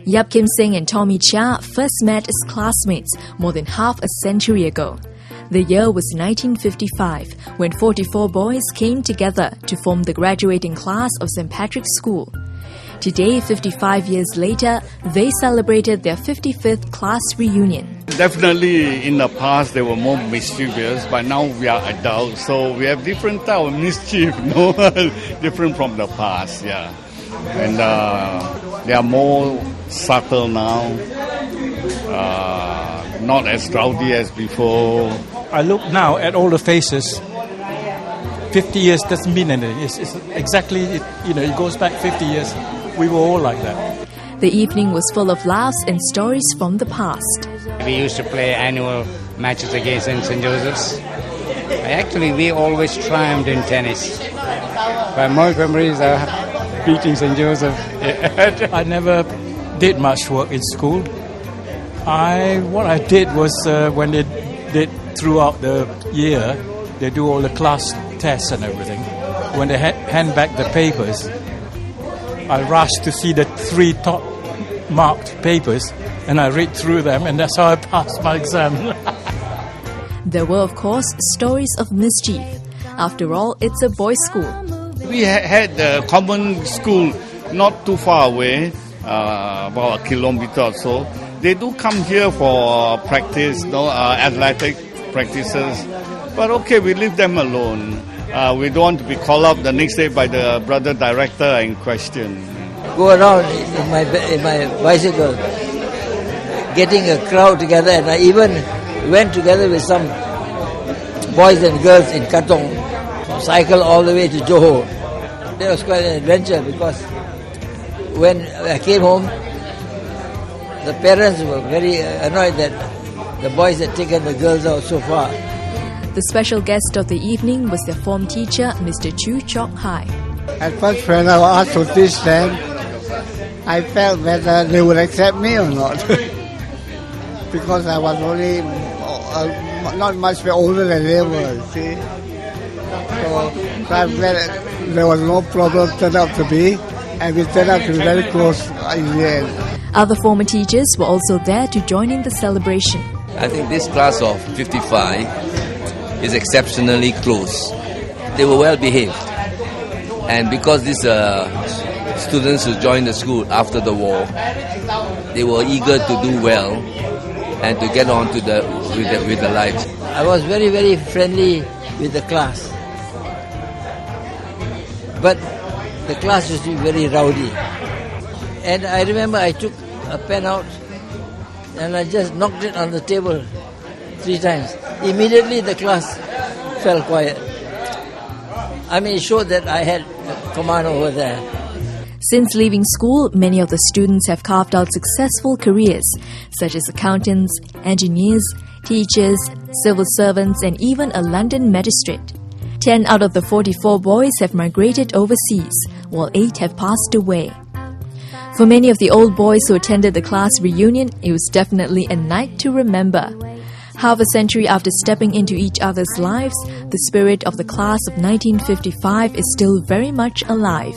Yap Kim Sing and Tommy Chia first met as classmates more than half a century ago. The year was 1955, when 44 boys came together to form the graduating class of St. Patrick's School. Today, 55 years later, they celebrated their 55th class reunion. Definitely in the past they were more mischievous, but now we are adults, so we have different type of mischief, different from the past, yeah. And they are more subtle now, not as rowdy as before. I look now at all the faces. 50 years doesn't mean anything. It's exactly, it goes back 50 years. We were all like that. The evening was full of laughs and stories from the past. We used to play annual matches against St. Joseph's. Actually, we always triumphed in tennis. But my memories are beating St. Joseph. I never did much work in school. What I did was when they did throughout the year, they do all the class tests and everything. When they hand back the papers, I rushed to see the 3 top marked papers, and I read through them, and that's how I passed my exam. There were, of course, stories of mischief. After all, it's a boys' school. We had a common school not too far away, about a kilometer or so. They do come here for practice, athletic practices. But okay, we leave them alone. We don't want to be called up the next day by the brother director in question. Go around in my bicycle, getting a crowd together, and I even went together with some boys and girls in Katong, cycle all the way to Johor. That was quite an adventure because when I came home, the parents were very annoyed that the boys had taken the girls out so far. The special guest of the evening was their form teacher, Mr. Chu Chok Hai. At first, when I was asked to teach them, I felt whether they would accept me or not. Because I was only not much older than they were, see. So I felt there was no problem turned out to be, and we turned out to be very close in the end. Other former teachers were also there to join in the celebration. I think this class of 55 is exceptionally close. They were well behaved, and because these students who joined the school after the war, they were eager to do well and to get on to with the life. I was very, very friendly with the class, but the class used to be very rowdy. And I remember I took a pen out and I just knocked it on the table 3 times. Immediately the class fell quiet. I mean, it showed that I had command over there. Since leaving school, many of the students have carved out successful careers, such as accountants, engineers, teachers, civil servants, and even a London magistrate. 10 out of the 44 boys have migrated overseas, while 8 have passed away. For many of the old boys who attended the class reunion, it was definitely a night to remember. Half a century after stepping into each other's lives, the spirit of the class of 1955 is still very much alive.